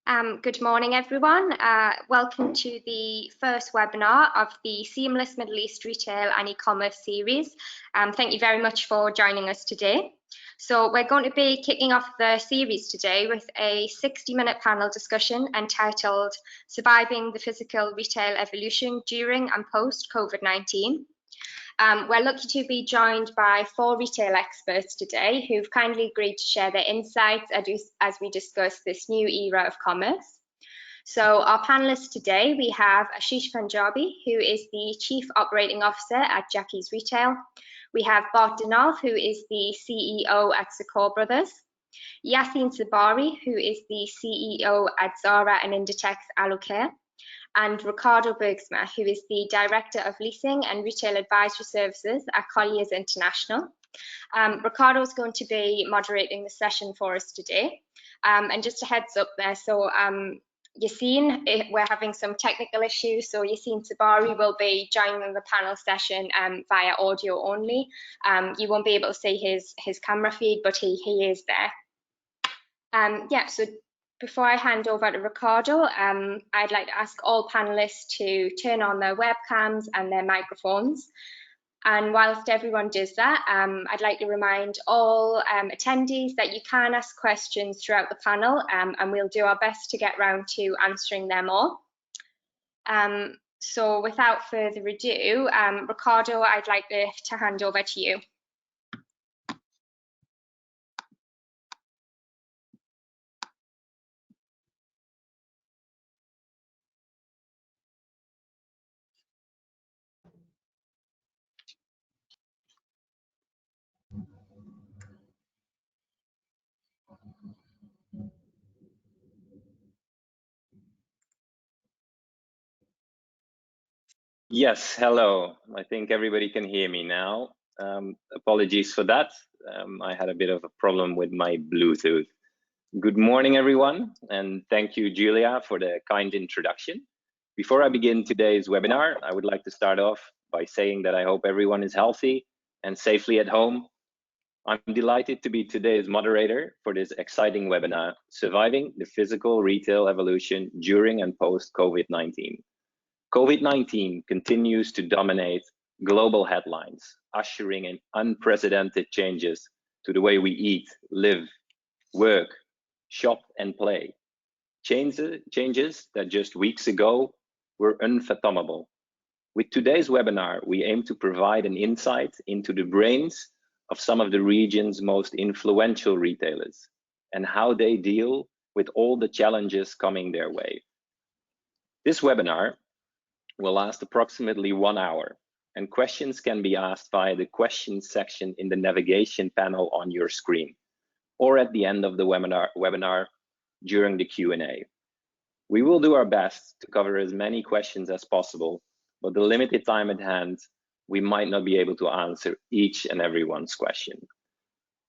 Good morning, everyone. Welcome to the first webinar of the Seamless Middle East Retail and E-commerce series. Thank you very much for joining us today. So we're going to be kicking off the series today with a 60-minute panel discussion entitled Surviving the Physical Retail Evolution During and Post COVID-19. We're lucky to be joined by 4 retail experts today who've kindly agreed to share their insights as we discuss this new era of commerce. So our panelists today, we have Ashish Punjabi, who is the Chief Operating Officer at Jackie's Retail. We have Bart Denolf, who is the CEO at Secor Brothers. Yassine Sabari, who is the CEO at Zara and Inditex Alucare. And Ricardo Bergsma, who is the Director of Leasing and Retail Advisory Services at Colliers International. Ricardo is going to be moderating the session for us today. And just a heads up there, so Yassine, we're having some technical issues, so Yassine Sabari will be joining the panel session via audio only. You won't be able to see his camera feed, but he is there. Yeah, so before I hand over to Ricardo, I'd like to ask all panelists to turn on their webcams and their microphones. And whilst everyone does that, I'd like to remind all attendees that you can ask questions throughout the panel, and we'll do our best to get round to answering them all. So without further ado, Ricardo, I'd like to hand over to you. Yes, hello. I think everybody can hear me now. Apologies for that. I had a bit of a problem with my Bluetooth. Good morning, everyone, and thank you, Julia, for the kind introduction. Before I begin today's webinar, I would like to start off by saying that I hope everyone is healthy and safely at home. I'm delighted to be today's moderator for this exciting webinar, Surviving the Physical Retail Evolution During and Post-COVID-19. COVID-19 continues to dominate global headlines, ushering in unprecedented changes to the way we eat, live, work, shop, and play. Changes that just weeks ago were unfathomable. With today's webinar, we aim to provide an insight into the brains of some of the region's most influential retailers and how they deal with all the challenges coming their way. This webinar will last approximately 1 hour, and questions can be asked via the questions section in the navigation panel on your screen, or at the end of the webinar during the Q&A. We will do our best to cover as many questions as possible, but the limited time at hand, we might not be able to answer each and everyone's question.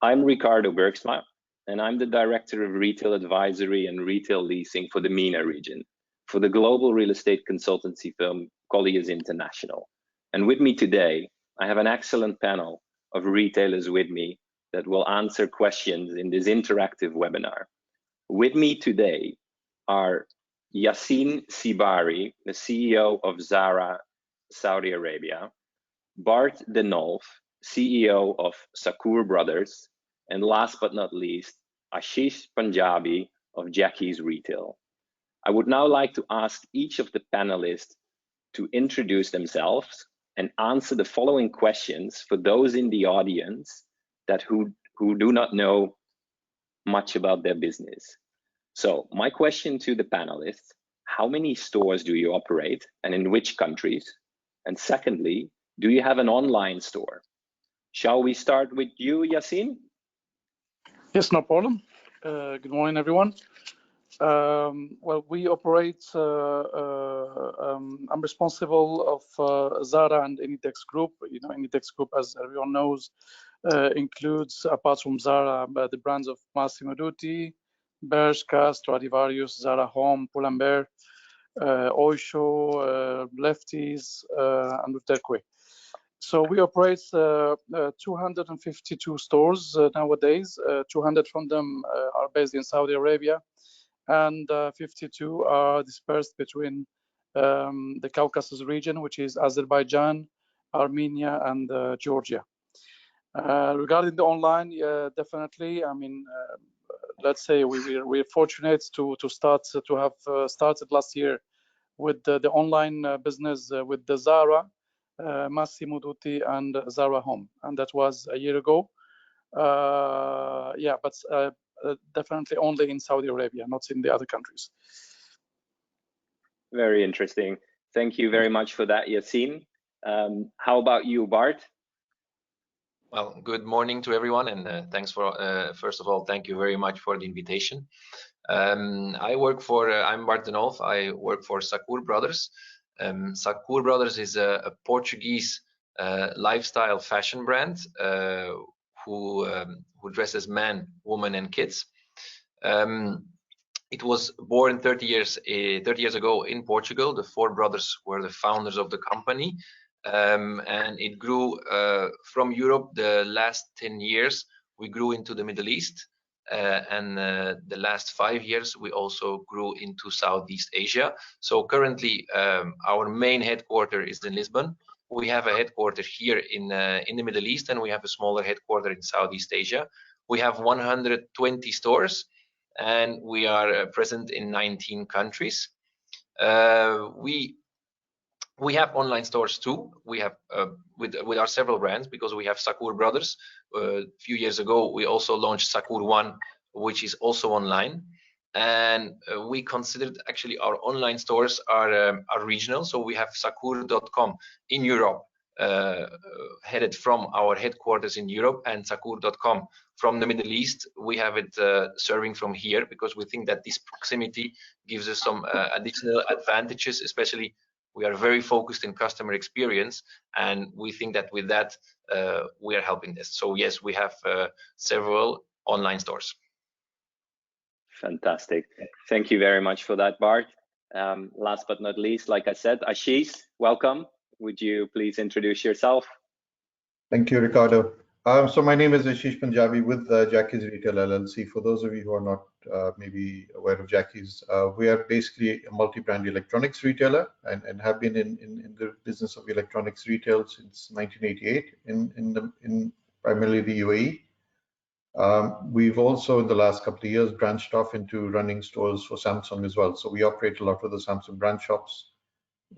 I'm Ricardo Bergsma, and I'm the Director of Retail Advisory and Retail Leasing for the MENA region, for the global real estate consultancy firm Colliers International. And with me today, I have an excellent panel of retailers with me that will answer questions in this interactive webinar. With me today are Yassine Sabari, the CEO of Zara Saudi Arabia, Bart Denolf, CEO of Secor Brothers, and last but not least, Ashish Punjabi of Jackie's Retail. I would now like to ask each of the panelists to introduce themselves and answer the following questions for those in the audience that who do not know much about their business. So my question to the panelists, how many stores do you operate and in which countries? And secondly, do you have an online store? Shall we start with you, Yassine? Yes, no problem. Good morning, everyone. Well, we operate, I'm responsible of Zara and Inditex Group. You know, Inditex Group, as everyone knows, includes, apart from Zara, the brands of Massimo Dutti, Bershka, Stradivarius, Zara Home, Pull&Bear, Oysho, Lefties, and Uterque. So we operate 252 stores nowadays. 200 from them are based in Saudi Arabia, and 52 are dispersed between the Caucasus region, which is Azerbaijan, Armenia, and Georgia. Regarding the online, definitely, I mean, let's say we're fortunate to have started last year with the online business with the Zara, Massimo Dutti, and Zara Home, and that was a year ago. Yeah, but definitely only in Saudi Arabia, not in the other countries. Very interesting. Thank you very much for that, Yassine. How about you, Bart? Well, good morning to everyone, and thanks for, first of all, thank you very much for the invitation. I'm Bart de Nolf. I work for Sakur Brothers. Sakur Brothers is a Portuguese lifestyle fashion brand who dresses men, women, and kids. It was born 30 years ago in Portugal. The four brothers were the founders of the company. And it grew from Europe. The last 10 years, we grew into the Middle East. And the last 5 years, we also grew into Southeast Asia. So currently, our main headquarters is in Lisbon. We have a headquarters here in the Middle East, and we have a smaller headquarters in Southeast Asia. We have 120 stores, and we are present in 19 countries. We have online stores too. We have with our several brands, because we have Sakur Brothers. A few years ago, we also launched Sakur One, which is also online. And we considered actually our online stores are regional. So we have Sakur.com in Europe, headed from our headquarters in Europe, and Sakur.com from the Middle East. We have it serving from here because we think that this proximity gives us some additional advantages, especially we are very focused in customer experience, and we think that with that, we are helping this. So yes, we have several online stores. Fantastic. Thank you very much for that, Bart. Last but not least, like I said, Ashish, welcome. Would you please introduce yourself? Thank you, Ricardo. So my name is Ashish Punjabi with Jackie's Retail LLC. For those of you who are not maybe aware of Jackie's, we are basically a multi-brand electronics retailer and have been in the business of electronics retail since 1988 in primarily the UAE. We've also in the last couple of years branched off into running stores for Samsung as well. So we operate a lot of the Samsung brand shops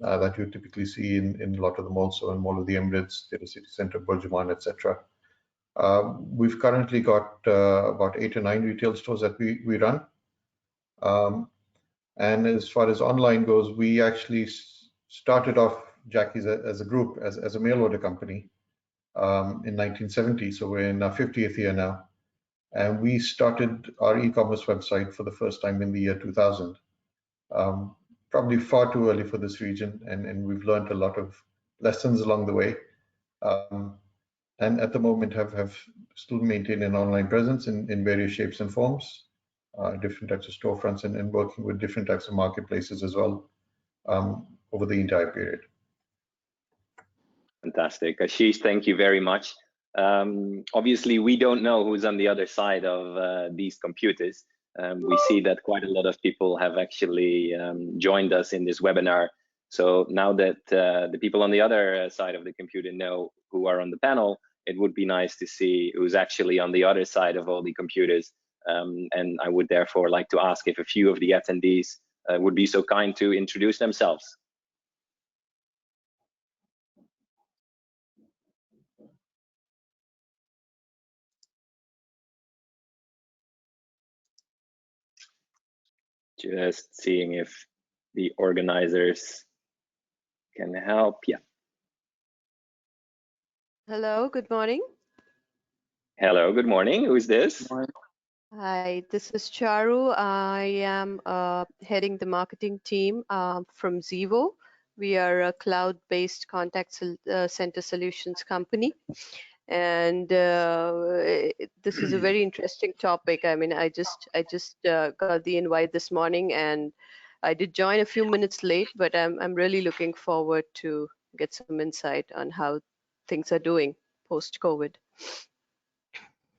that you typically see in a lot of the malls, so in Mall of the Emirates, Data City Center, Burjuman, etc. We've currently got about 8 or 9 retail stores that we run. And as far as online goes, we actually started off Jackie's as a group, as a mail order company in 1970. So we're in our 50th year now. And we started our e-commerce website for the first time in the year 2000. Probably far too early for this region, and we've learned a lot of lessons along the way. And at the moment have still maintained an online presence in various shapes and forms, different types of storefronts, and working with different types of marketplaces as well over the entire period. Fantastic. Ashish, thank you very much. Obviously, we don't know who's on the other side of these computers. We see that quite a lot of people have actually joined us in this webinar. So now that the people on the other side of the computer know who are on the panel, it would be nice to see who's actually on the other side of all the computers. And I would therefore like to ask if a few of the attendees would be so kind to introduce themselves. Just seeing if the organizers can help. Yeah. Hello, good morning. Hello, good morning. Who is this? Hi, this is Charu. I am heading the marketing team from Zevo. We are a cloud-based contact center solutions company. And this is a very interesting topic. I mean, I just got the invite this morning, and I did join a few minutes late, but I'm really looking forward to get some insight on how things are doing post-COVID.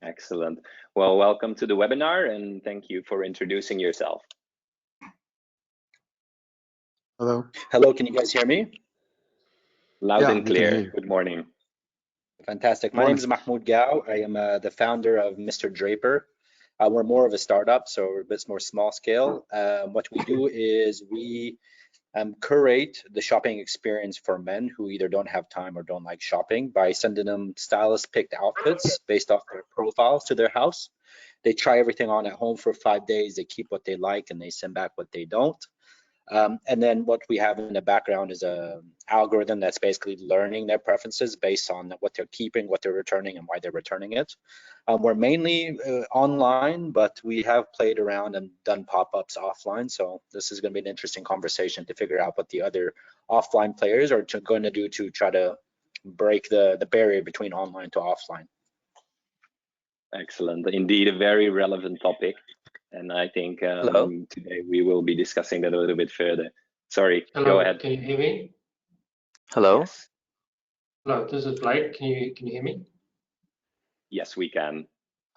Excellent. Well, welcome to the webinar, and thank you for introducing yourself. Hello. Hello, can you guys hear me? Loud Yeah, and we can hear clear. you. Good morning. Fantastic. My name is Mahmoud Gao. I am the founder of Mr. Draper. We're more of a startup, so we're a bit more small scale. What we do is we curate the shopping experience for men who either don't have time or don't like shopping by sending them stylist picked outfits based off their profiles to their house. They try everything on at home for 5 days. They keep what they like and they send back what they don't. And then what we have in the background is a algorithm that's basically learning their preferences based on what they're keeping, what they're returning, and why they're returning it. We're mainly online, but we have played around and done pop-ups offline. So this is going to be an interesting conversation to figure out what the other offline players are going to do to try to break the barrier between online to offline. Excellent. Indeed, a very relevant topic. And I think today we will be discussing that a little bit further. Sorry, Hello, go ahead. can you hear me? Hello. Yes. Hello, this is Blake. Can you hear me? Yes, we can.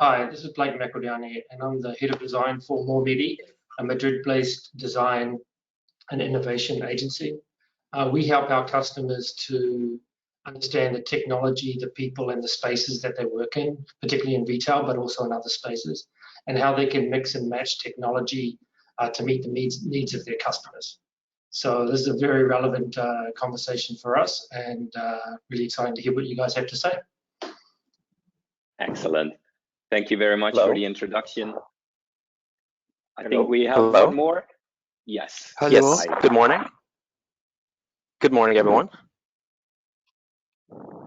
Hi, this is Blake Macrodiani, and I'm the head of design for Mormedi, a Madrid-based design and innovation agency. We help our customers to understand the technology, the people, and the spaces that they work in, particularly in retail, but also in other spaces, and how they can mix and match technology to meet the needs of their customers. So this is a very relevant conversation for us, and really exciting to hear what you guys have to say. Excellent. Thank you very much for the introduction. I think we have one more. Yes. Hello. Yes. Good morning. Good morning, everyone.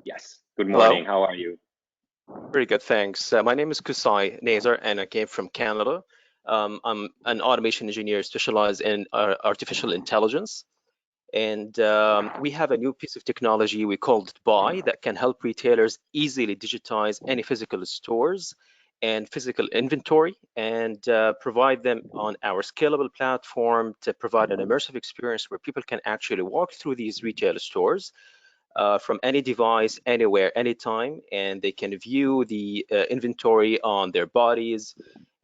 Yes. Good morning. How are you? Very good, thanks. My name is Kusai Nazar, and I came from Canada. I'm an automation engineer specialized in artificial intelligence. And we have a new piece of technology we called Buy that can help retailers easily digitize any physical stores and physical inventory and provide them on our scalable platform to provide an immersive experience where people can actually walk through these retail stores from any device, anywhere, anytime, and they can view the inventory on their bodies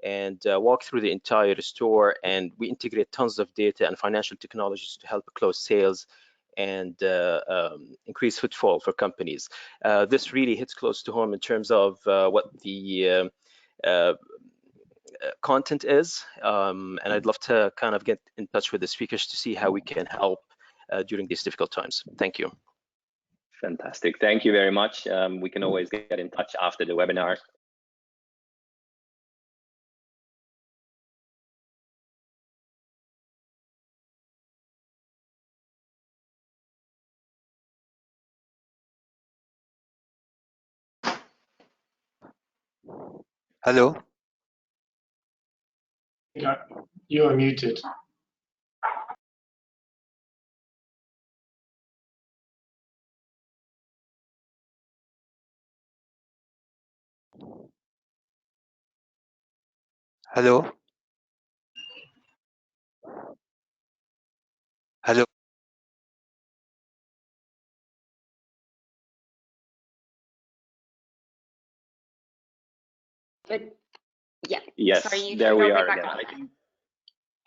and walk through the entire store. And we integrate tons of data and financial technologies to help close sales and increase footfall for companies. This really hits close to home in terms of what the content is, and I'd love to kind of get in touch with the speakers to see how we can help during these difficult times. Thank you. Fantastic. Thank you very much. We can always get in touch after the webinar. Hello. You are muted. Hello. Hello. But yeah. Yes, sorry, there we are again.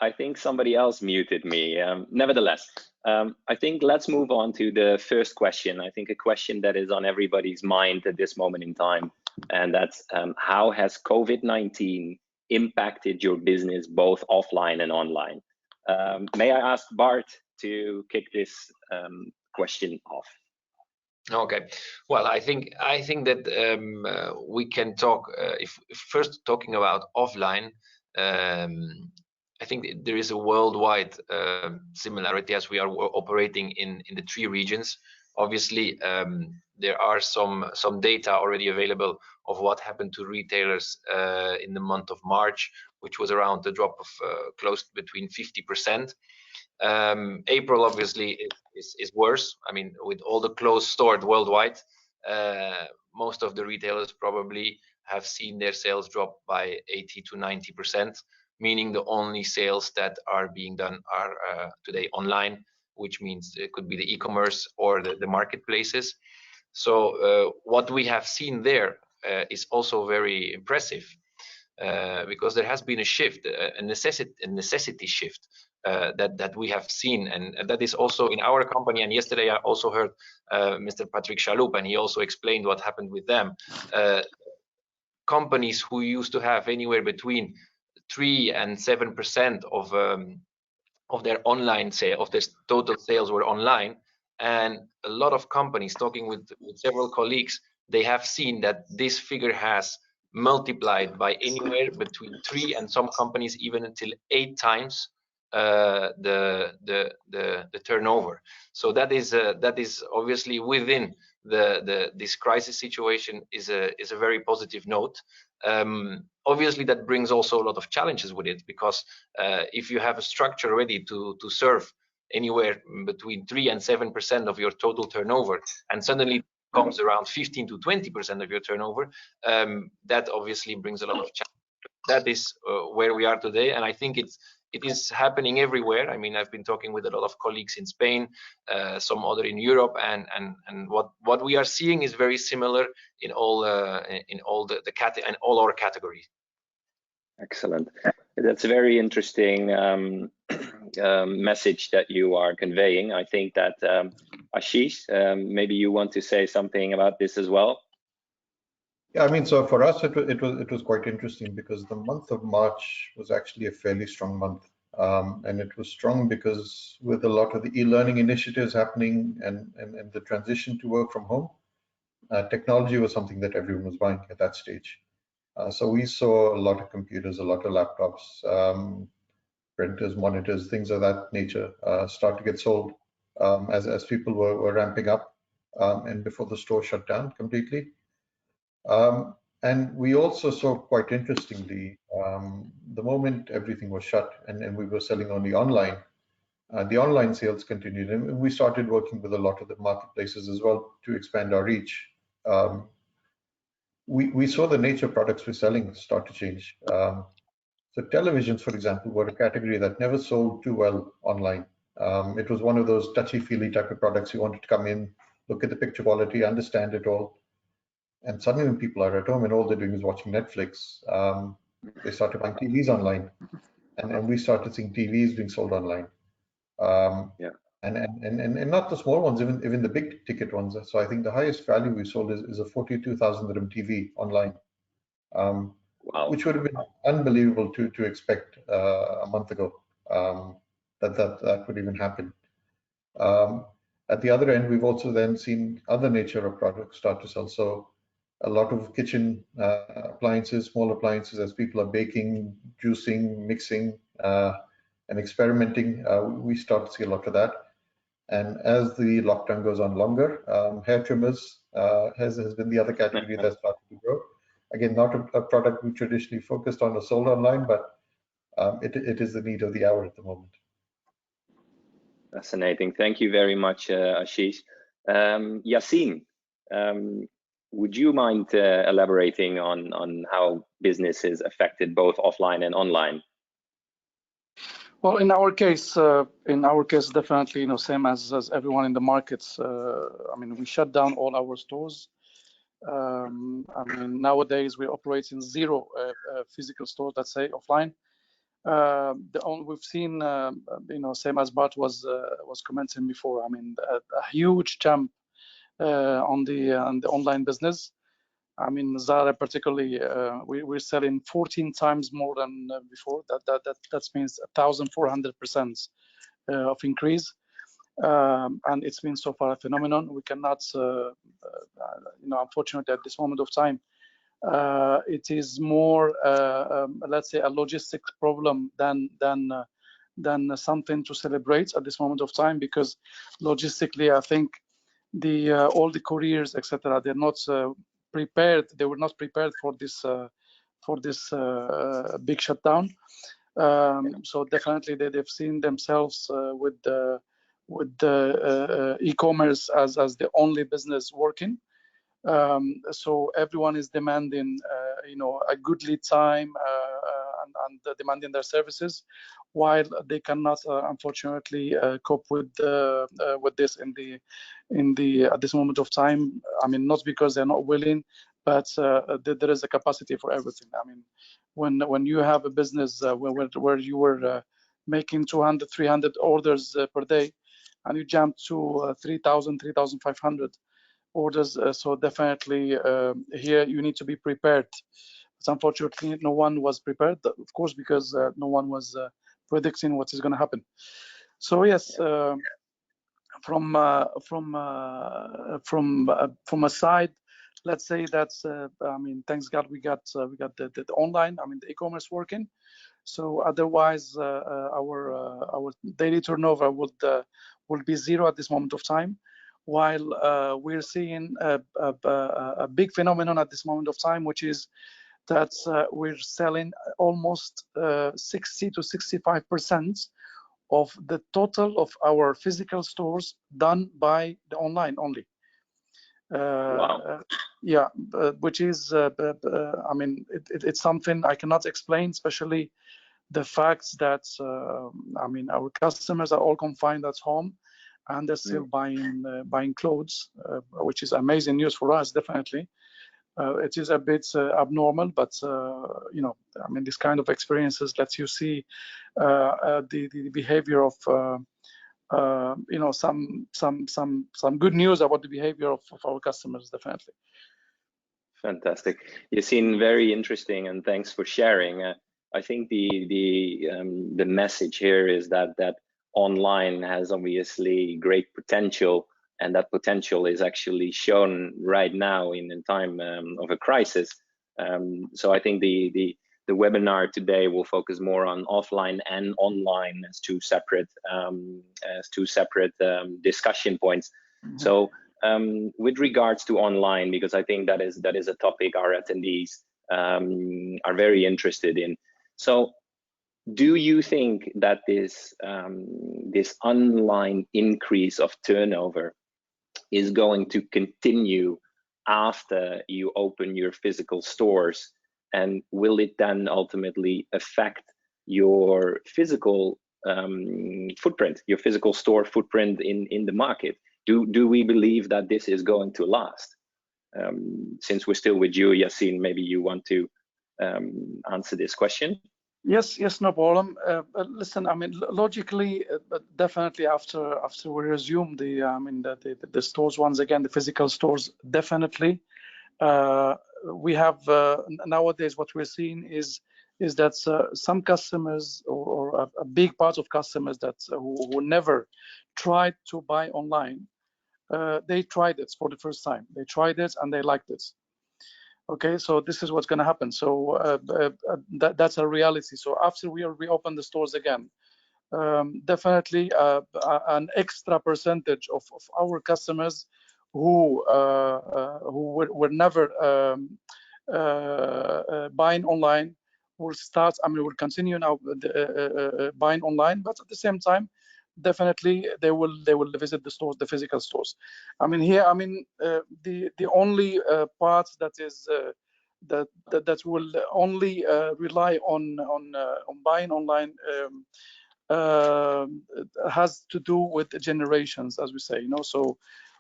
I think somebody else muted me. Nevertheless, I think let's move on to the first question. I think a question that is on everybody's mind at this moment in time, and that's how has COVID-19 impacted your business both offline and online? May I ask Bart to kick this question off? Okay, well, I think that we can talk if first talking about offline. I think there is a worldwide similarity as we are operating in the 3 regions. Obviously, there are some data already available of what happened to retailers in the month of March, which was around the drop of close to between 50%. April obviously is worse. I mean, with all the closed stores worldwide, most of the retailers probably have seen their sales drop by 80 to 90%, meaning the only sales that are being done are today online, which means it could be the e-commerce or the marketplaces. So what we have seen there is also very impressive because there has been a shift, a necessity shift that we have seen, and that is also in our company. And yesterday I also heard Mr. Patrick Chaloup, and he also explained what happened with them. Companies who used to have anywhere between 3 and 7% of their online sale, of their total sales were online, and a lot of companies, talking with several colleagues, they have seen that this figure has multiplied by anywhere between 3 and some companies even until 8 times the turnover. So that is obviously within this crisis situation is a very positive note. Obviously that brings also a lot of challenges with it, because if you have a structure ready to serve anywhere between 3 and 7% of your total turnover, and suddenly comes around 15 to 20% of your turnover, that obviously brings a lot of challenges. That is where we are today, and I think it is happening everywhere. I mean, I've been talking with a lot of colleagues in Spain, some other in Europe, and what we are seeing is very similar in all all our categories. Excellent. That's a very interesting message that you are conveying. I think that Ashish, maybe you want to say something about this as well. Yeah, I mean, so for us, it was quite interesting, because the month of March was actually a fairly strong month, and it was strong because with a lot of the e-learning initiatives happening and the transition to work from home, technology was something that everyone was buying at that stage. So we saw a lot of computers, a lot of laptops, printers, monitors, things of that nature start to get sold as people were ramping up and before the store shut down completely. And we also saw, quite interestingly, the moment everything was shut and we were selling only online, the online sales continued, and we started working with a lot of the marketplaces as well to expand our reach. We saw the nature of products we're selling start to change. So televisions, for example, were a category that never sold too well online. It was one of those touchy-feely type of products. You wanted to come in, look at the picture quality, understand it all. And suddenly when people are at home and all they're doing is watching Netflix, they started buying TVs online. And we started seeing TVs being sold online. Yeah. And not the small ones, even the big ticket ones. So I think the highest value we sold is a 42,000 dirham TV online, wow, which would have been unbelievable to expect a month ago, that would even happen. At the other end, we've also then seen other nature of products start to sell. So a lot of kitchen appliances, small appliances, as people are baking, juicing, mixing, and experimenting, we start to see a lot of that. And as the lockdown goes on longer, hair trimmers has been the other category that started to grow. Again, not a product we traditionally focused on or sold online, but it is the need of the hour at the moment. Fascinating. Thank you very much, Ashish. Yassine, would you mind elaborating on how business is affected both offline and online? Well, in our case, definitely, same as everyone in the markets. I mean, we shut down all our stores. I mean, nowadays we operate in 0 physical stores, let's say, offline. We've seen, same as Bart was commenting before. I mean, a huge jump on the online business. I mean, Zara particularly, we're selling 14 times more than before. That means 1,400% of increase, and it's been so far a phenomenon. We cannot, unfortunately, at this moment of time, it is more, let's say, a logistics problem than something to celebrate at this moment of time, because logistically, I think all the couriers, etc., they're not prepared. They were not prepared for this big shutdown. So definitely they've seen themselves with the e-commerce as the only business working. So everyone is demanding, a good lead time and demanding their services, while they cannot, unfortunately, cope with this at this moment of time. I mean, not because they're not willing, but there is a capacity for everything. I mean, when you have a business where you were making 200, 300 orders per day, and you jump to 3,000, 3,500 orders. So definitely here you need to be prepared. But unfortunately, no one was prepared, of course, because no one was predicting what is going to happen. So yes, from a side, let's say that's I mean, thanks God we got the online, I mean, the e-commerce working. So otherwise, our daily turnover would be zero at this moment of time, while we're seeing a big phenomenon at this moment of time, which is that we're selling almost 60 to 65% of the total of our physical stores done by the online only. Wow. Yeah, which is, I mean, it's something I cannot explain, especially the fact that, I mean, our customers are all confined at home and they're still buying clothes, which is amazing news for us, definitely. It is a bit abnormal, but you know, I mean, this kind of experiences lets you see the behavior of you know, some good news about the behavior of our customers, definitely. Fantastic. You seem very interesting, and thanks for sharing. I think the message here is that online has obviously great potential, and that potential is actually shown right now in a time of a crisis. So I think the webinar today will focus more on offline and online as two separate discussion points. Mm-hmm. So with regards to online, because I think that is a topic our attendees are very interested in. So do you think that this online increase of turnover is going to continue after you open your physical stores, and will it then ultimately affect your physical footprint, your physical store footprint in the market? Do we believe that this is going to last? Since we're still with you, Yassine, maybe you want to answer this question. Yes, no problem. Listen, I mean, logically, definitely after we resume the stores once again, the physical stores, definitely, we have nowadays what we're seeing is that some customers or a big part of customers that who never tried to buy online, they tried it for the first time. They tried it and they liked it. Okay, so this is what's going to happen. So that's a reality. So after we reopen the stores again, definitely an extra percentage of our customers who were never buying online will start. I mean, will continue now buying online, but at the same time, definitely they will visit the stores, the physical stores. I mean, here, I mean, the only part that is that will only rely on buying online has to do with the generations, as we say, you know. So,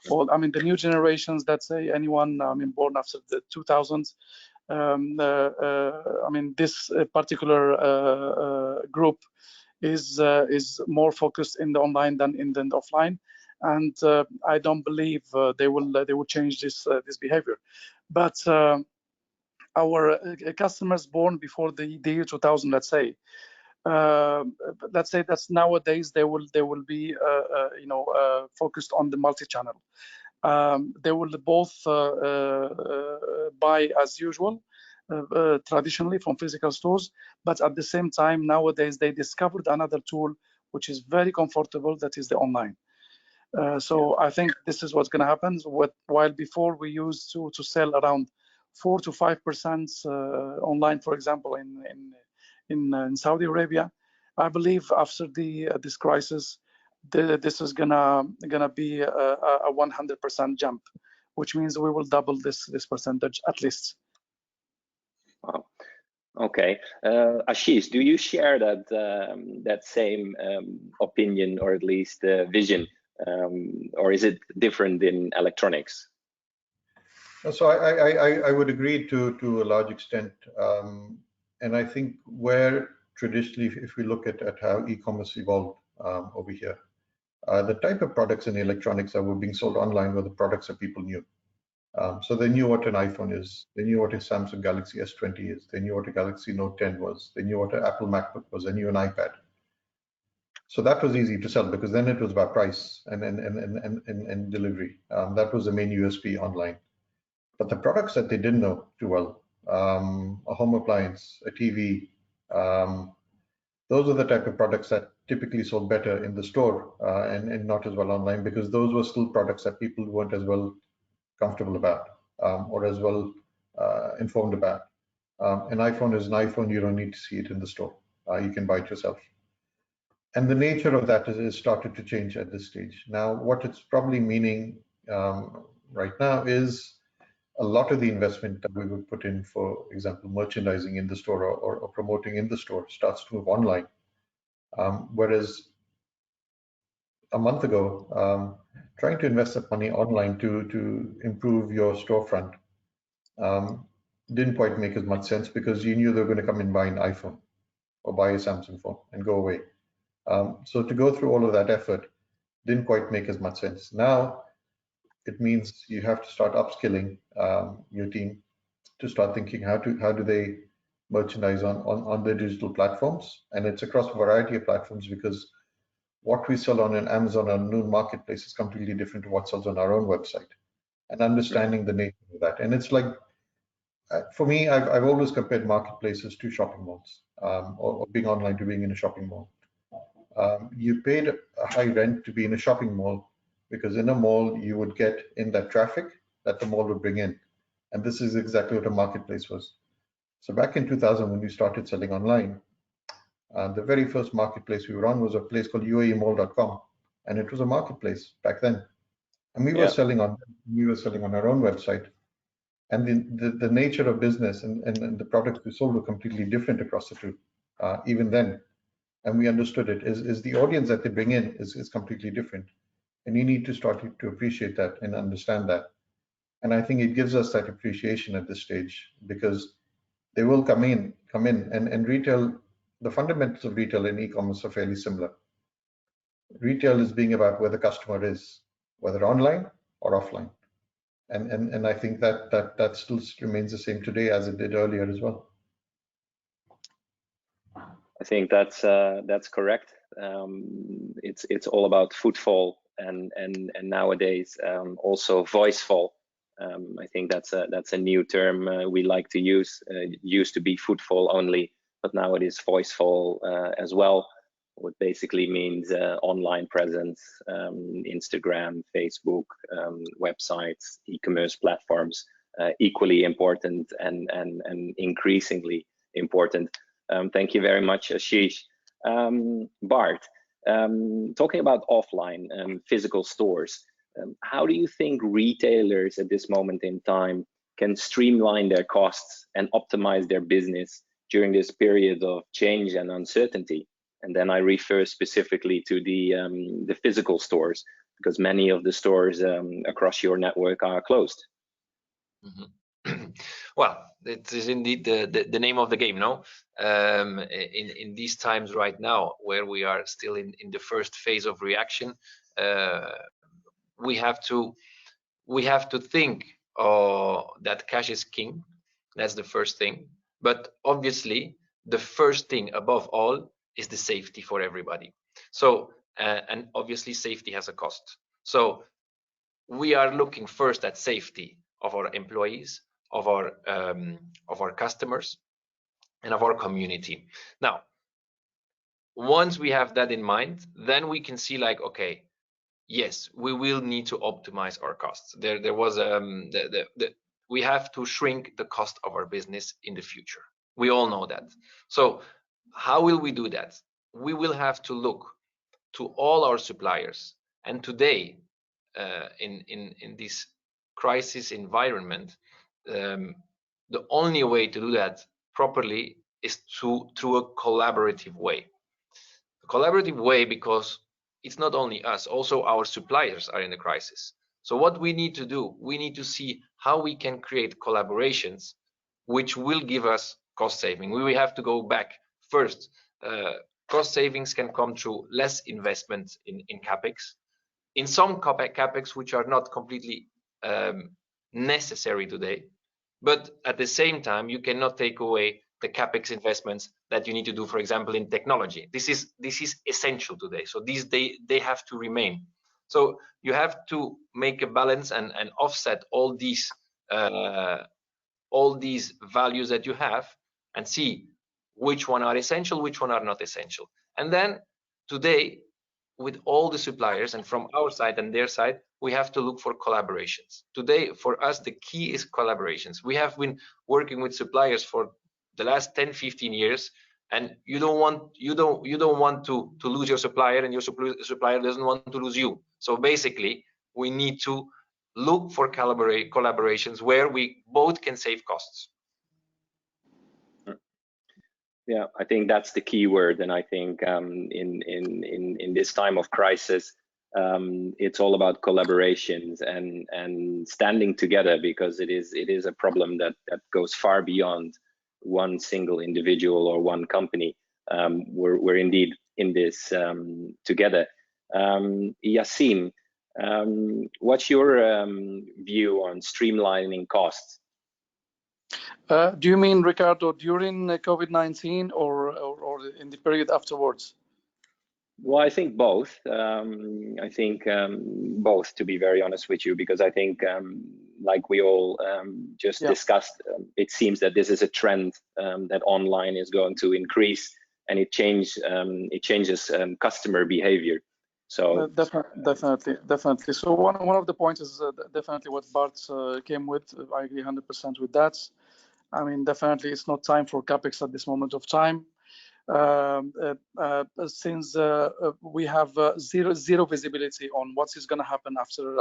well, I mean, the new generations, let's say anyone, I mean, born after the 2000s. I mean, this particular group is more focused in the online than in the offline, and I don't believe they will change this behavior. But our customers born before the year 2000, let's say that's nowadays they will be you know, focused on the multi-channel. They will both buy as usual, traditionally from physical stores, but at the same time nowadays they discovered another tool which is very comfortable, that is the online. So I think this is what's going to happen. While before we used to sell around 4 to 5% online, for example, in Saudi Arabia, I believe after this crisis, this is gonna be a 100% jump, which means we will double this percentage at least. Wow. Okay, Ashish, do you share that same opinion, or at least vision, or is it different in electronics? So I would agree to a large extent, and I think where traditionally, if we look at how e-commerce evolved over here, the type of products in electronics that were being sold online were the products that people knew. So they knew what an iPhone is. They knew what a Samsung Galaxy S20 is. They knew what a Galaxy Note 10 was. They knew what an Apple MacBook was. They knew an iPad. So that was easy to sell because then it was about price and delivery. That was the main USP online. But the products that they didn't know too well, a home appliance, a TV, those are the type of products that typically sold better in the store and not as well online, because those were still products that people weren't as well comfortable about or as well informed about. An iPhone is an iPhone. You don't need to see it in the store. You can buy it yourself. And the nature of that is started to change at this stage. Now, what it's probably meaning right now is a lot of the investment that we would put in, for example, merchandising in the store or promoting in the store, starts to move online. Whereas a month ago, trying to invest that money online to improve your storefront didn't quite make as much sense, because you knew they were going to come and buy an iPhone or buy a Samsung phone and go away. So to go through all of that effort didn't quite make as much sense. Now it means you have to start upskilling your team to start thinking how do they merchandise on their digital platforms, and it's across a variety of platforms, because what we sell on an Amazon or Noon marketplace is completely different to what sells on our own website, and understanding the nature of that. And it's like, for me, I've always compared marketplaces to shopping malls, or being online to being in a shopping mall. You paid a high rent to be in a shopping mall, because in a mall you would get in that traffic that the mall would bring in. And this is exactly what a marketplace was. So back in 2000, when we started selling online, the very first marketplace we were on was a place called uaemall.com, and it was a marketplace back then. And we were selling on our own website. And the nature of business and the products we sold were completely different across the two, even then. And we understood it is the audience that they bring in is completely different, and you need to start to appreciate that and understand that. And I think it gives us that appreciation at this stage, because they will come in and retail. The fundamentals of retail and e-commerce are fairly similar. Retail is being about where the customer is, whether online or offline, and I think that still remains the same today as it did earlier as well. I think that's correct. It's all about footfall and nowadays also voicefall. I think that's a new term we like to use. It used to be footfall only, but now it is voicefall as well, what basically means online presence, Instagram, Facebook, websites, e-commerce platforms, equally important and increasingly important. Thank you very much, Ashish. Bart, talking about offline physical stores, how do you think retailers at this moment in time can streamline their costs and optimize their business during this period of change and uncertainty? And then I refer specifically to the physical stores, because many of the stores across your network are closed. Mm-hmm. Well, it is indeed the name of the game, no? In these times right now, where we are still in the first phase of reaction, we have to think that cash is king. That's the first thing. But obviously, the first thing above all is the safety for everybody. So, and obviously, safety has a cost. So, we are looking first at safety of our employees, of our customers, and of our community. Now, once we have that in mind, then we can see, like, okay, yes, we will need to optimize our costs. There was we have to shrink the cost of our business in the future. We all know that. So how will we do that? We will have to look to all our suppliers. And today, in this crisis environment, the only way to do that properly is through a collaborative way. A collaborative way, because it's not only us, also our suppliers are in a crisis. So what we need to do, we need to see how we can create collaborations which will give us cost saving. We will have to go back first cost savings can come through less investment in capex. In some capex which are not completely necessary today, but at the same time you cannot take away the capex investments that you need to do, for example, in technology. This is essential today, so these they have to remain. So you have to make a balance and offset all these values that you have and see which one are essential, which one are not essential. And then today, with all the suppliers and from our side and their side, we have to look for collaborations. Today, for us, the key is collaborations. We have been working with suppliers for the last 10, 15 years, and you don't want to lose your supplier, and your supplier doesn't want to lose you. So basically, we need to look for collaborations where we both can save costs. Yeah, I think that's the key word, and I think in this time of crisis, it's all about collaborations and standing together, because it is a problem that goes far beyond one single individual or one company. We're indeed in this together. Yassim, what's your view on streamlining costs? Do you mean, Ricardo, during COVID-19 or in the period afterwards? Well, I think both. I think both, to be very honest with you, because I think, like we all just discussed, it seems that this is a trend that online is going to increase, and it changes customer behavior. So definitely. So one of the points is definitely what Bart came with. I agree 100% with that. I mean, definitely, it's not time for capex at this moment of time. Since we have zero visibility on what is going to happen after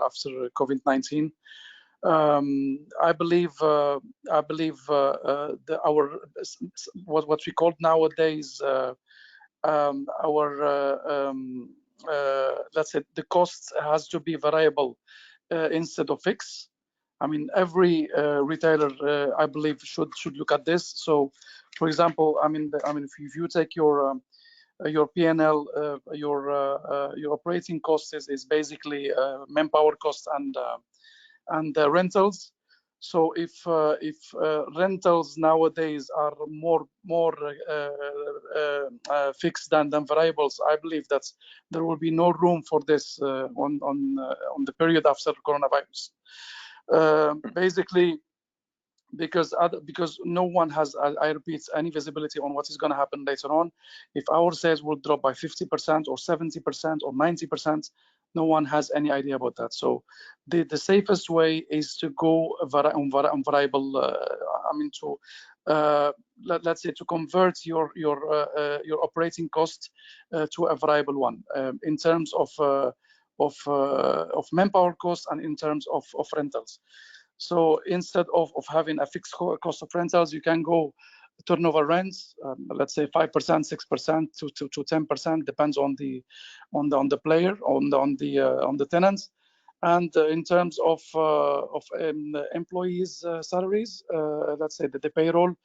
COVID-19, I believe what we call nowadays let's say the cost has to be variable instead of fixed. I mean, every retailer, I believe, should look at this. So, for example, I mean, if you take your P&L, your operating cost is basically manpower cost and rentals. So if rentals nowadays are more fixed than variables, I believe that there will be no room for this on the period after coronavirus. Basically, because no one has, I repeat, any visibility on what is going to happen later on. If our sales will drop by 50% or 70% or 90%, no one has any idea about that. So the safest way is to go on variable. I mean, let's say to convert your operating cost to a variable one in terms of manpower cost and in terms of rentals. So instead of having a fixed cost of rentals, you can go turnover rents, let's say 5%, 6% to 10%, depends on the player, on the tenants. And in terms of employees' salaries, let's say that the payroll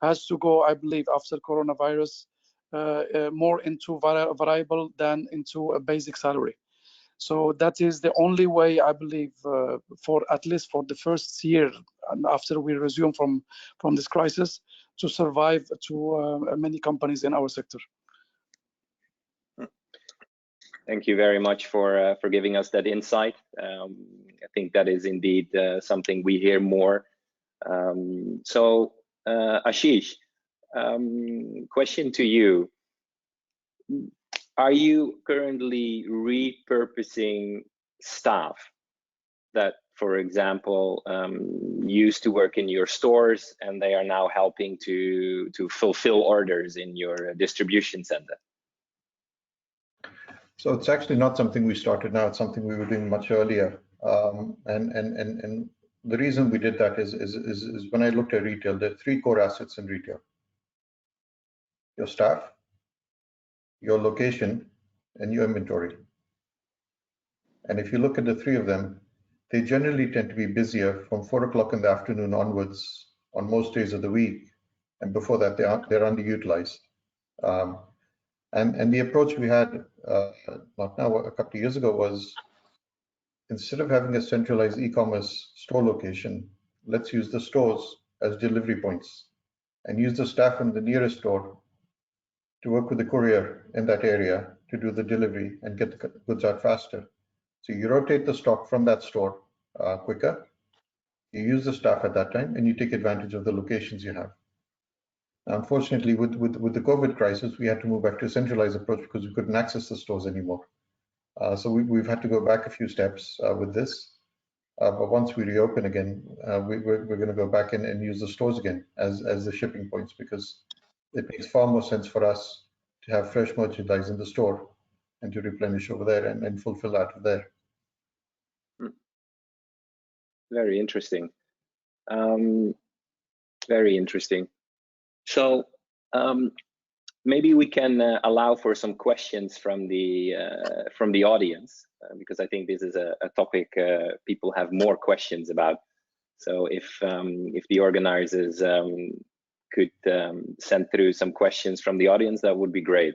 has to go, I believe, after coronavirus, more into variable than into a basic salary. So that is the only way, I believe, for at least for the first year and after we resume from this crisis, to survive to many companies in our sector. Thank you very much for giving us that insight. I think that is indeed something we hear more. So Ashish, question to you. Are you currently repurposing staff that, for example, used to work in your stores and they are now helping to fulfill orders in your distribution center? So it's actually not something we started now. It's something we were doing much earlier. And the reason we did that is when I looked at retail, there are three core assets in retail: your staff, your location, and your inventory. And if you look at the three of them, they generally tend to be busier from 4 o'clock in the afternoon onwards on most days of the week. And before that, they're underutilized. And the approach we had, not now, a couple of years ago, was instead of having a centralized e-commerce store location, let's use the stores as delivery points and use the staff from the nearest store to work with the courier in that area to do the delivery and get the goods out faster. So you rotate the stock from that store quicker, you use the staff at that time, and you take advantage of the locations you have. Unfortunately, with the COVID crisis, we had to move back to a centralized approach because we couldn't access the stores anymore. So we've had to go back a few steps with this. But once we reopen again, we're going to go back and use the stores again as the shipping points, because it makes far more sense for us to have fresh merchandise in the store and to replenish over there and fulfill out of there. Very interesting. Very interesting. So maybe we can allow for some questions from the audience, because I think this is a topic people have more questions about. So if the organizers could send through some questions from the audience, that would be great.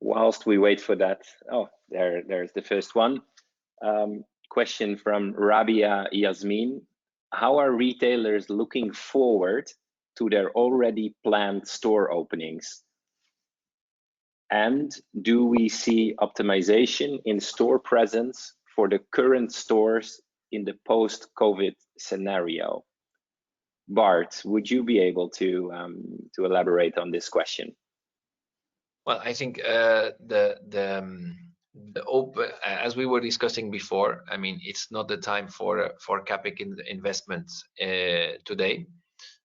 Whilst we wait for that, oh, there's the first one. Question from Rabia Yasmin. How are retailers looking forward to their already planned store openings? And do we see optimization in store presence for the current stores in the post-COVID scenario? Bart, would you be able to elaborate on this question? Well, I think the open, as we were discussing before, I mean, it's not the time for CapEx investments today.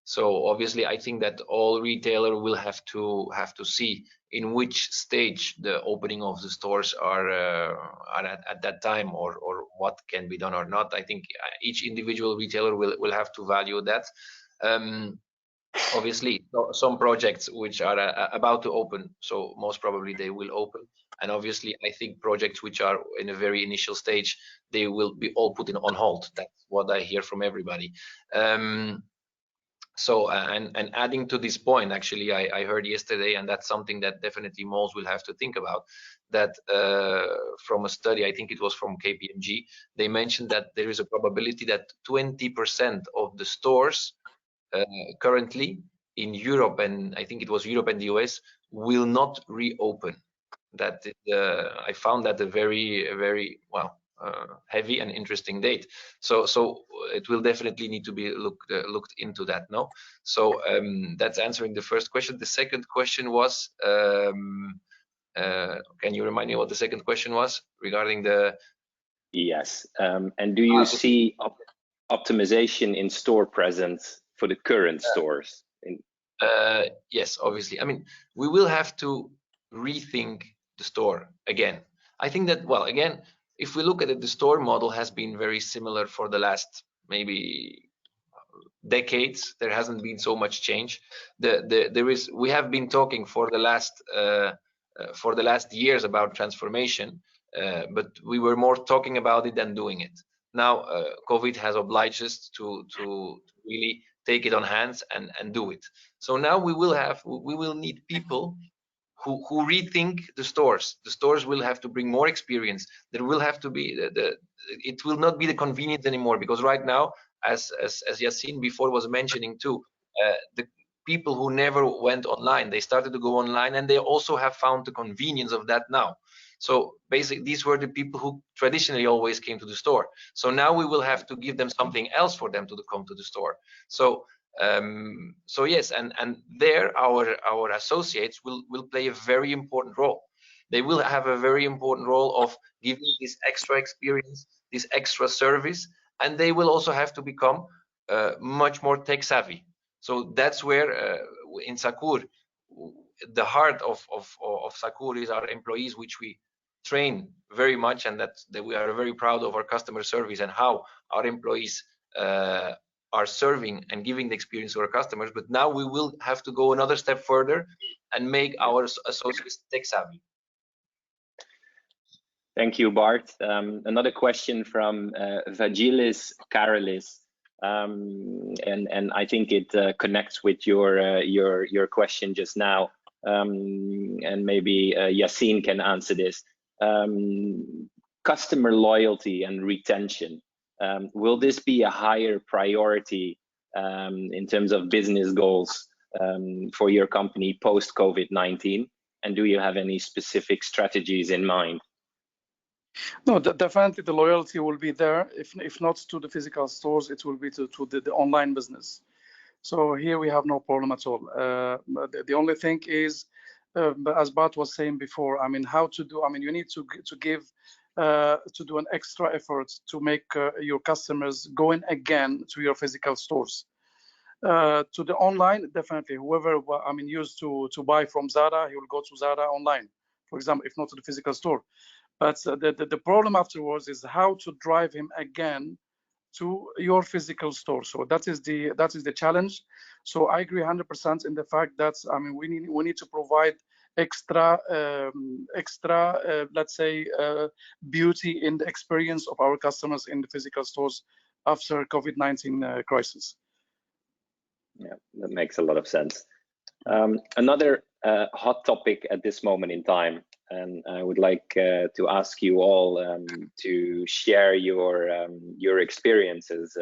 So obviously, I think that all retailer will have to see in which stage the opening of the stores are at that time, or what can be done or not. I think each individual retailer will have to value that. Obviously, some projects which are about to open, so most probably they will open. And obviously, I think projects which are in a very initial stage, they will be all put on hold. That's what I hear from everybody. So, and adding to this point, actually, I heard yesterday, and that's something that definitely malls will have to think about, that from a study, I think it was from KPMG, they mentioned that there is a probability that 20% of the stores currently in Europe, and I think it was Europe and the US, will not reopen. That I found that a very well heavy and interesting date. So it will definitely need to be looked into that. No, so that's answering the first question. The second question was, can you remind me what the second question was regarding the? Yes, and do you see optimization in store presence for the current stores? Yes, obviously. I mean, we will have to rethink the store again. I think that, well, again, if we look at it, the store model has been very similar for the last maybe decades. There hasn't been so much change. We have been talking for the last years about transformation, but we were more talking about it than doing it. Now, COVID has obliged us to really take it on hands and do it. So now we will need people who rethink the stores. The stores will have to bring more experience. There will have to be it will not be the convenience anymore, because right now, as Yassine before was mentioning too, the people who never went online, they started to go online, and they also have found the convenience of that now. So basically, these were the people who traditionally always came to the store. So now we will have to give them something else for them to come to the store. So so yes, and there our associates will play a very important role. They will have a very important role of giving this extra experience, this extra service, and they will also have to become much more tech savvy. So that's where in Sakur, the heart of Sakur is our employees, which we train very much, and that we are very proud of our customer service and how our employees are serving and giving the experience to our customers. But now we will have to go another step further and make our associates tech savvy. Thank you, Bart. Another question from Vagilis Karolis, and I think it connects with your question just now, and maybe Yassine can answer this. Customer loyalty and retention, will this be a higher priority in terms of business goals for your company post COVID-19? And do you have any specific strategies in mind? No, definitely the loyalty will be there. If not to the physical stores, it will be to the online business. So here we have no problem at all. The only thing is, as Bart was saying before, I mean, how to do? I mean, you need to do an extra effort to make your customers going again to your physical stores. To the online, definitely, whoever used to buy from Zara, he will go to Zara online, for example, if not to the physical store. But the problem afterwards is how to drive him again to your physical store. So that is the challenge. So I agree 100% in the fact that we need to provide extra let's say beauty in the experience of our customers in the physical stores after COVID-19 crisis. Yeah, that makes a lot of sense. Another hot topic at this moment in time, and I would like to ask you all to share your experiences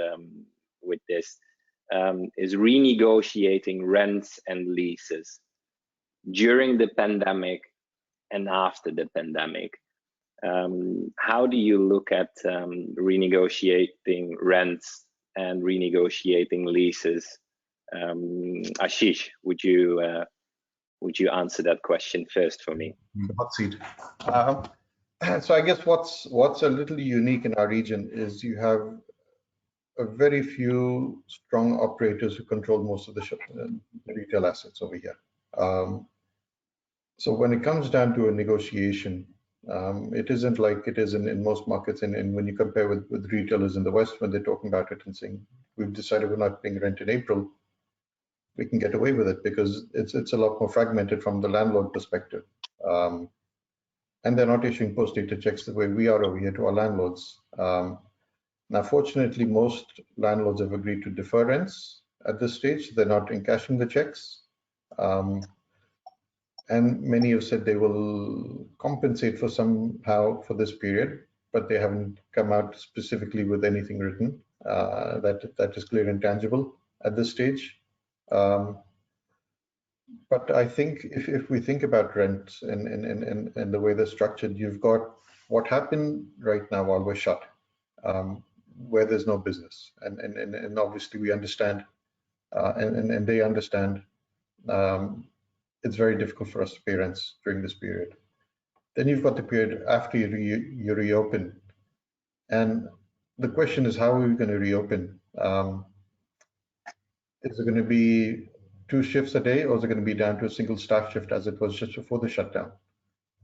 with this, is renegotiating rents and leases during the pandemic and after the pandemic. How do you look at renegotiating rents and renegotiating leases? Ashish, would you answer that question first for me? The hot seat. So I guess what's a little unique in our region is you have a very few strong operators who control most of the retail assets over here. So when it comes down to a negotiation, it isn't like it is in most markets, and when you compare with retailers in the West, when they're talking about it and saying, we've decided we're not paying rent in April, we can get away with it because it's a lot more fragmented from the landlord perspective. And they're not issuing post-dated checks the way we are over here to our landlords. Now, fortunately, most landlords have agreed to defer rents at this stage. They're not encashing the checks. And many have said they will compensate for somehow for this period, but they haven't come out specifically with anything written that is clear and tangible at this stage. But I think if we think about rent and the way they're structured, you've got what happened right now while we're shut, where there's no business, and obviously we understand, and they understand. It's very difficult for us to pay rents during this period. Then you've got the period after you reopen, and the question is, how are we going to reopen? Is it going to be 2 shifts a day, or is it going to be down to a single staff shift as it was just before the shutdown?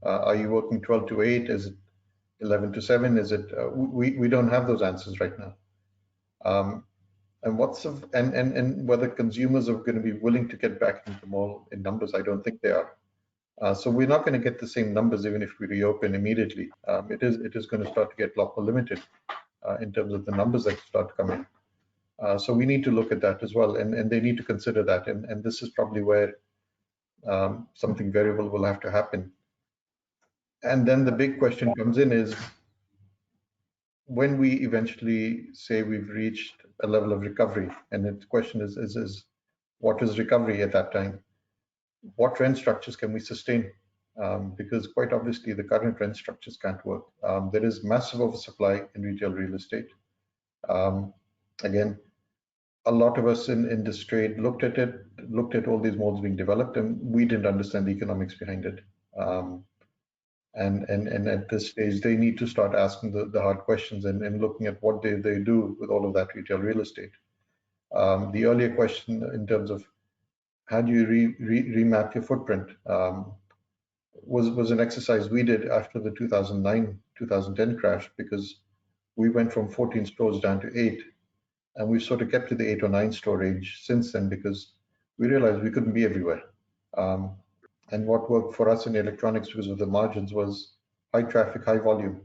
Are you working 12 to 8? Is it 11 to 7? Is it? We don't have those answers right now. And whether consumers are going to be willing to get back into the mall in numbers, I don't think they are. So we're not going to get the same numbers even if we reopen immediately. It is going to start to get a lot more limited in terms of the numbers that start to come in. So we need to look at that as well, and they need to consider that. And this is probably where something variable will have to happen. And then the big question comes in is, when we eventually say we've reached a level of recovery, and the question is what is recovery at that time? What rent structures can we sustain? Because quite obviously the current rent structures can't work. There is massive oversupply in retail real estate. Again, a lot of us in this trade looked at all these malls being developed, and we didn't understand the economics behind it. And at this stage, they need to start asking the hard questions and looking at what they do with all of that retail real estate. The earlier question in terms of how do you remap your footprint was an exercise we did after the 2009-2010 crash, because we went from 14 stores down to 8, and we sort of kept to the 8 or 9 store range since then, because we realized we couldn't be everywhere. And what worked for us in electronics because of the margins was high traffic, high volume.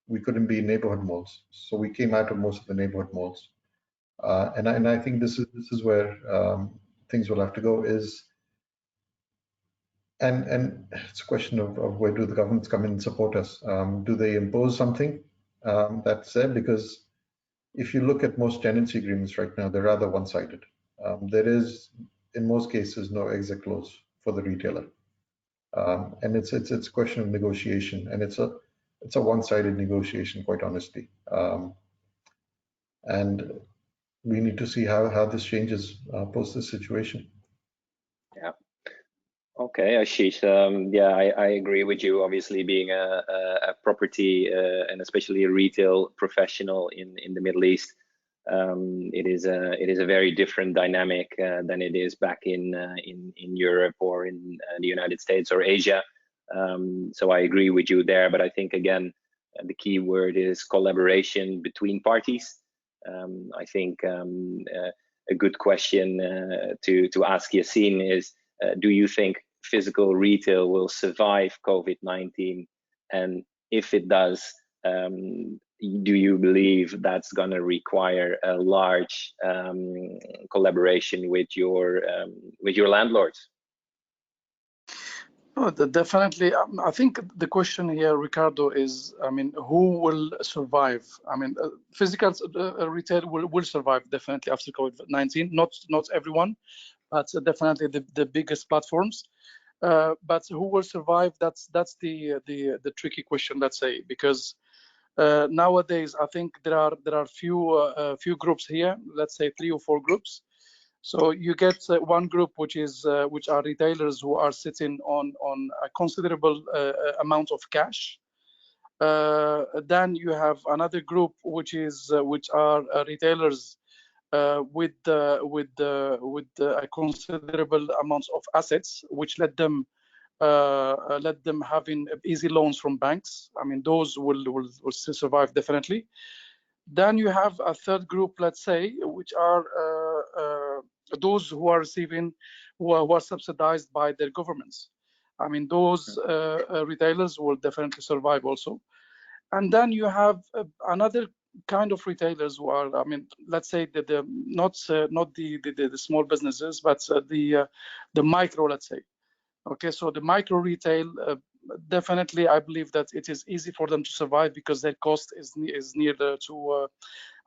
We couldn't be in neighborhood malls, so we came out of most of the neighborhood malls. And I think this is where things will have to go. And it's a question of where do the governments come in and support us? Do they impose something that's there? Because if you look at most tenancy agreements right now, they're rather one-sided. There is, in most cases, no exit clause for the retailer, and it's a question of negotiation, and it's a one-sided negotiation, quite honestly. And we need to see how this changes post this situation. Yeah. Okay, Ashish. Yeah, I agree with you. Obviously, being a property and especially a retail professional in the Middle East, it is a very different dynamic than it is back in Europe or in the United States or Asia. So I agree with you there. But I think again, the key word is collaboration between parties. I think a good question to ask Yassine is, do you think physical retail will survive COVID-19? And if it does, do you believe that's going to require a large collaboration with your landlords? Oh, definitely. I think the question here, Ricardo, is, I mean, who will survive? I mean, physical retail will survive definitely after COVID-19. Not everyone, but definitely the biggest platforms. But who will survive? That's the tricky question, let's say, because nowadays I think there are few groups here. Let's say 3 or 4 groups. So you get one group which are retailers who are sitting on a considerable amount of cash. Then you have another group which are retailers with a considerable amount of assets, which let them having easy loans from banks. I mean, those will survive definitely. Then you have a third group, let's say, which are those who are receiving, who are subsidized by their governments. I mean, those retailers will definitely survive also. And then you have another kind of retailers who are, I mean, let's say that not the small businesses, but the micro, let's say. Okay, so the micro retail, definitely, I believe that it is easy for them to survive because their cost is near to.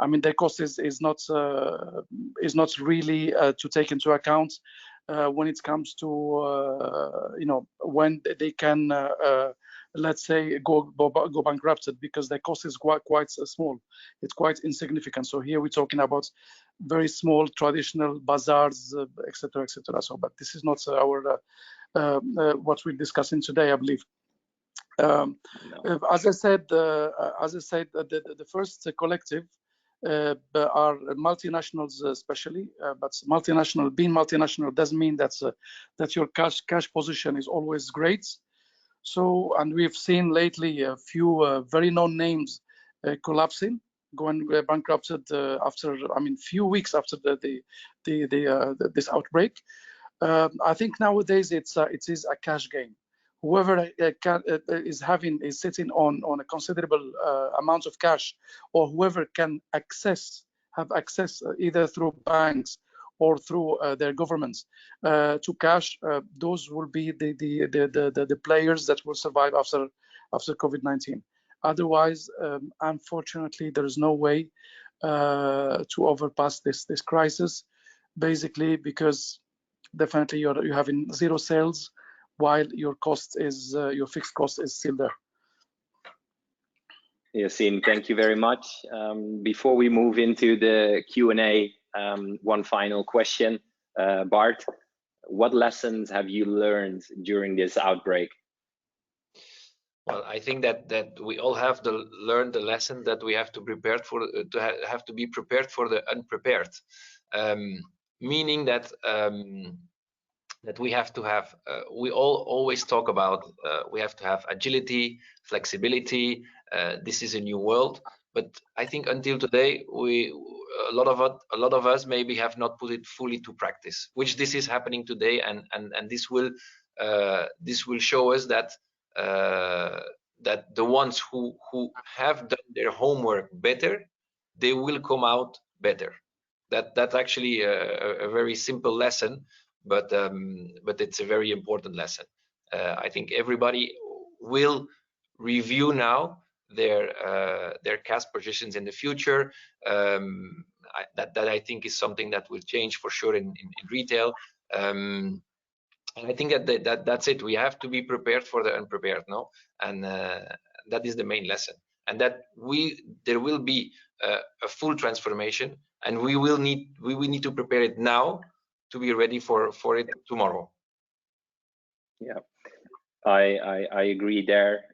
I mean, their cost is not really to take into account when it comes to when they can let's say go bankrupted, because their cost is quite small. It's quite insignificant. So here we're talking about very small traditional bazaars, etc., etc. So, but this is not our what we're discussing today, I believe. No. As I said, the first collective are multinationals, especially. But being multinational doesn't mean that your cash position is always great. So, and we've seen lately a few very known names collapsing, going bankrupted after, I mean, few weeks after this outbreak. I think nowadays it is a cash game. Whoever is sitting on a considerable amount of cash, or whoever can have access either through banks or through their governments to cash, those will be the players that will survive after COVID-19. Otherwise, unfortunately, there is no way to overpass this crisis, basically because definitely you're having zero sales while your fixed cost is still there. Yassine, thank you very much. Before we move into the Q&A, one final question. Bart, what lessons have you learned during this outbreak? Well, I think that we all have learned the lesson that we have to have to be prepared for the unprepared, meaning that that we have to have. We all always talk about we have to have agility, flexibility. This is a new world, but I think until today a lot of us maybe have not put it fully to practice. Which this is happening today, and this will show us that that the ones who have done their homework better, they will come out better. That's actually a very simple lesson, but it's a very important lesson. I think everybody will review now their cash positions in the future. That I think is something that will change for sure in retail. And I think that's it. We have to be prepared for the unprepared, no? And that is the main lesson. And that there will be a full transformation, and we will need to prepare it now to be ready for it tomorrow. Yeah, I agree there.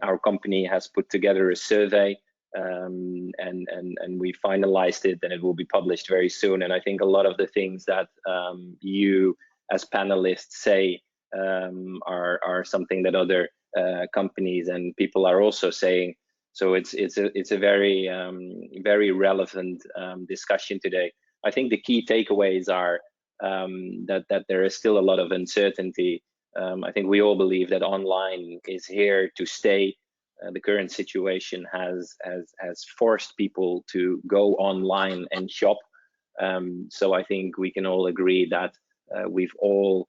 Our company has put together a survey, and we finalized it, and it will be published very soon. And I think a lot of the things that you as panelists say are something that other companies and people are also saying. So it's a very very relevant discussion today. I think the key takeaways are that there is still a lot of uncertainty. I think we all believe that online is here to stay. The current situation has forced people to go online and shop. So I think we can all agree that we've all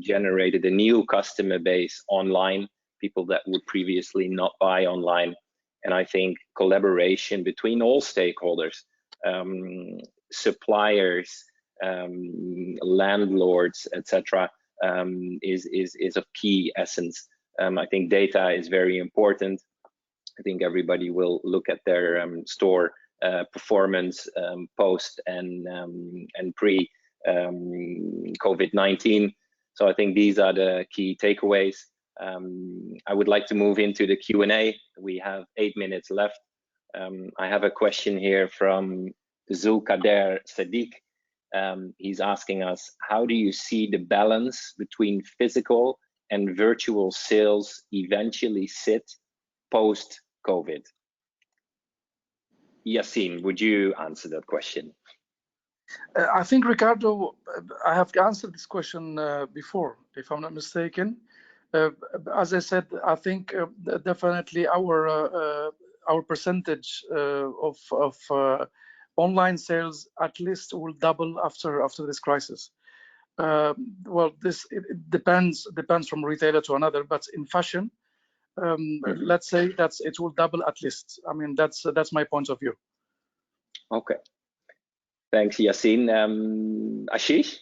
generated a new customer base online, people that would previously not buy online. And I think collaboration between all stakeholders, suppliers, landlords, etc., is of key essence. I think data is very important. I think everybody will look at their store performance post and pre COVID-19. So I think these are the key takeaways. I would like to move into the Q&A. We have 8 minutes left. I have a question here from Zulkader Sadiq. He's asking us, how do you see the balance between physical and virtual sales eventually sit post-COVID? Yassine, would you answer that question? I think, Ricardo, I have answered this question before, if I'm not mistaken. As I said, I think definitely our percentage of online sales at least will double after this crisis. Well, it depends from retailer to another, but in fashion, let's say it will double at least. I mean, that's my point of view. Okay. Thanks, Yassine. Ashish?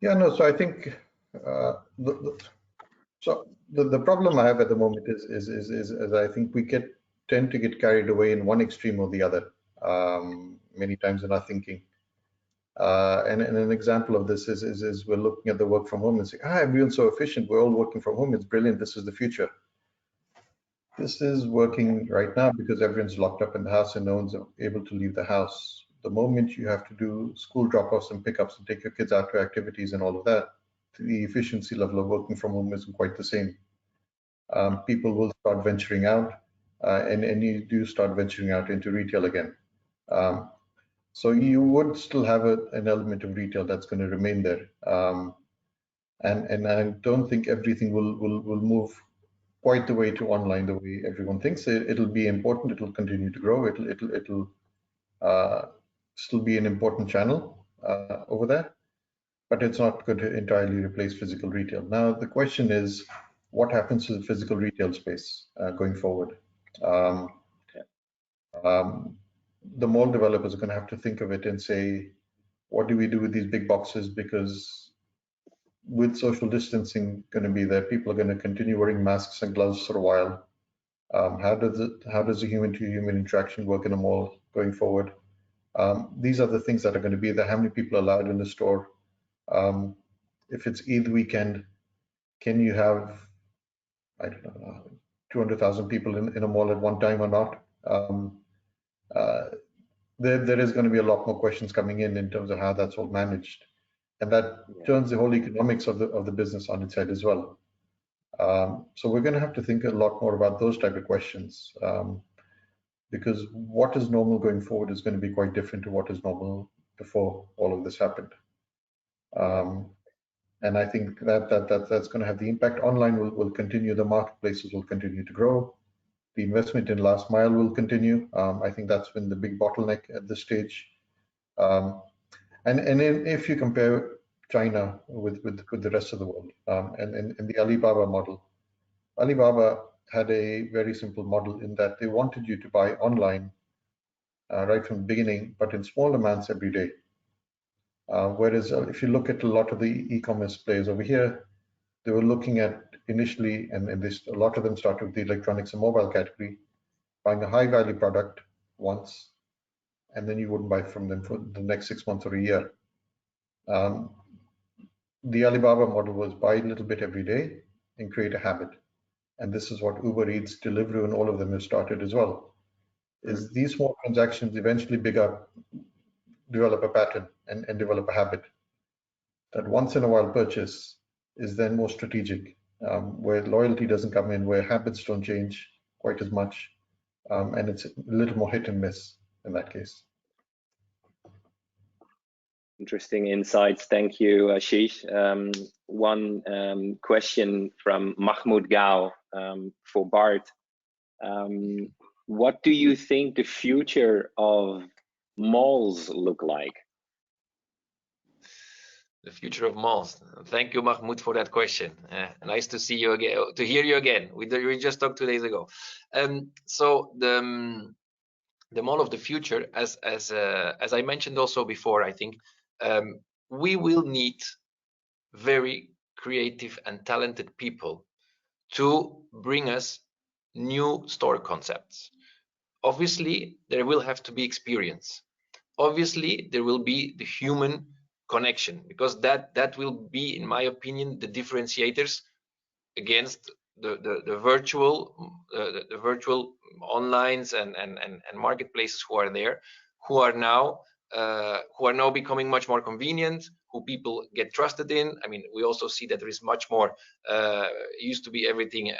Yeah, no, so I think the problem I have at the moment is I think we tend to get carried away in one extreme or the other many times in our thinking. And an example of this is we're looking at the work from home and saying, everyone's so efficient, we're all working from home, it's brilliant, this is the future. This is working right now because everyone's locked up in the house and no one's able to leave the house. The moment you have to do school drop-offs and pickups and take your kids out to activities and all of that, the efficiency level of working from home isn't quite the same. People will start venturing out, and you do start venturing out into retail again. So you would still have an element of retail that's going to remain there. And I don't think everything will move quite the way to online the way everyone thinks. It'll be important, it'll continue to grow, it'll still be an important channel over there, but it's not going to entirely replace physical retail. Now, the question is, what happens to the physical retail space going forward? The mall developers are going to have to think of it and say, what do we do with these big boxes? Because with social distancing going to be there, people are going to continue wearing masks and gloves for a while. How does the human-to-human interaction work in a mall going forward? These are the things that are going to be there. How many people are allowed in the store? If it's Eid weekend, can you have, I don't know, 200,000 people in a mall at one time or not? There is going to be a lot more questions coming in terms of how that's all managed, and that turns the whole economics of the business on its head as well. So we're going to have to think a lot more about those type of questions, because what is normal going forward is going to be quite different to what is normal before all of this happened. And I think that's going to have the impact. Online will continue. The marketplaces will continue to grow. The investment in last mile will continue. I think that's been the big bottleneck at this stage. And if you compare China with the rest of the world, and the Alibaba model, Alibaba had a very simple model in that they wanted you to buy online right from the beginning, but in small amounts every day. Whereas if you look at a lot of the e-commerce players over here, they were looking at initially, and a lot of them started with the electronics and mobile category, buying a high value product once, and then you wouldn't buy from them for the next 6 months or a year. The Alibaba model was buy a little bit every day and create a habit. And this is what Uber Eats, Deliveroo, and all of them have started as well. Is these small transactions eventually develop a pattern and develop a habit. That once in a while purchase is then more strategic, where loyalty doesn't come in, where habits don't change quite as much, and it's a little more hit and miss in that case. Interesting insights. Thank you, Ashish. One question from Mahmoud Gao for Bart. What do you think the future of malls look like? The future of malls. Thank you, Mahmoud, for that question. Nice to see you again, to hear you again. We just talked 2 days ago. So the mall of the future, as I mentioned also before, I think we will need very creative and talented people to bring us new store concepts. Obviously, there will have to be experience. Obviously, there will be the human connection, because that will be, in my opinion, the differentiators against the virtual onlines and marketplaces who are there, who are now becoming much more convenient, who people get trusted in. I mean, we also see that there is much more. Used to be everything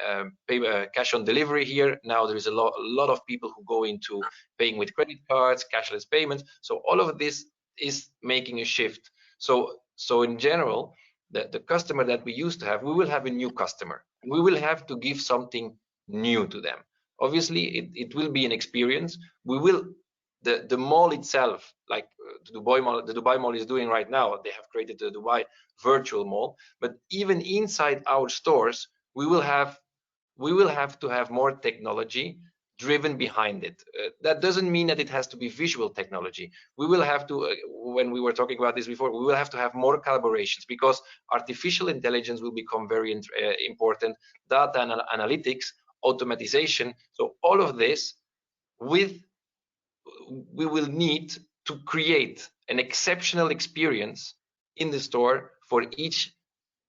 cash on delivery here. Now there is a lot of people who go into paying with credit cards, cashless payments. So all of this is making a shift. So in general, the customer that we used to have, we will have a new customer. We will have to give something new to them. Obviously, it will be an experience. We will. The mall itself, like the Dubai Mall is doing right now, they have created the Dubai virtual mall. But even inside our stores, we will have to have more technology driven behind it. That doesn't mean that it has to be visual technology. We will have to, when we were talking about this before, we will have to have more collaborations, because artificial intelligence will become very important. Data and analytics, automatization. So all of this we will need to create an exceptional experience in the store for each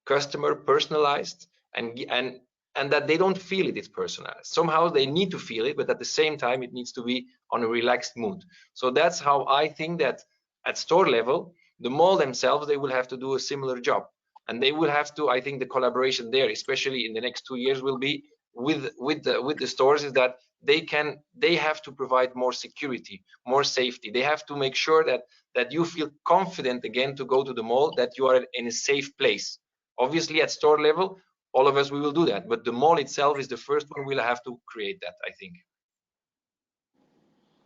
customer, personalized, and that they don't feel it's personalized. Somehow they need to feel it, but at the same time it needs to be on a relaxed mood. So that's how I think that at store level, the mall themselves, they will have to do a similar job, and they will have to. I think the collaboration there, especially in the next 2 years, will be with the stores, is that they have to provide more security, more safety. They have to make sure that you feel confident again to go to the mall, that you are in a safe place. Obviously, at store level, all of us, we will do that, but the mall itself is the first one. We'll have to create that, I think.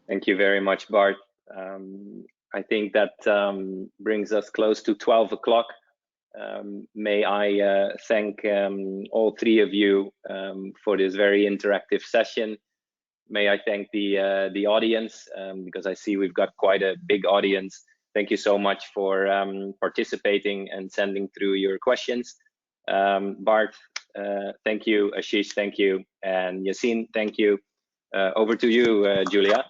Thank you very much, Bart. I think that brings us close to 12 o'clock. May I thank all three of you for this very interactive session. May I thank the audience, because I see we've got quite a big audience. Thank you so much for participating and sending through your questions. Bart, thank you. Ashish, thank you. And Yassine, thank you. Over to you, Julia.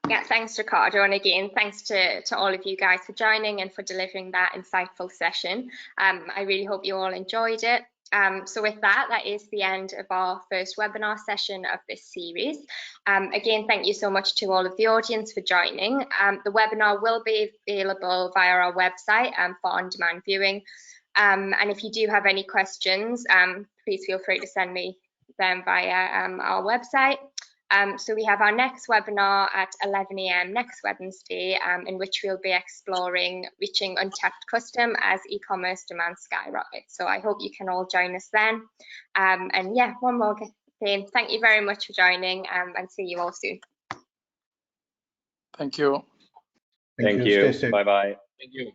Yeah, thanks, Ricardo. And again, thanks to all of you guys for joining and for delivering that insightful session. I really hope you all enjoyed it. So with that is the end of our first webinar session of this series. Again, thank you so much to all of the audience for joining. The webinar will be available via our website for on-demand viewing. And if you do have any questions, please feel free to send me them via our website. So we have our next webinar at 11 AM next Wednesday, in which we'll be exploring reaching untapped custom as e-commerce demand skyrockets. So I hope you can all join us then. And yeah, one more thing. Thank you very much for joining, and see you all soon. Thank you. Thank you. Stay safe. Bye-bye. Thank you.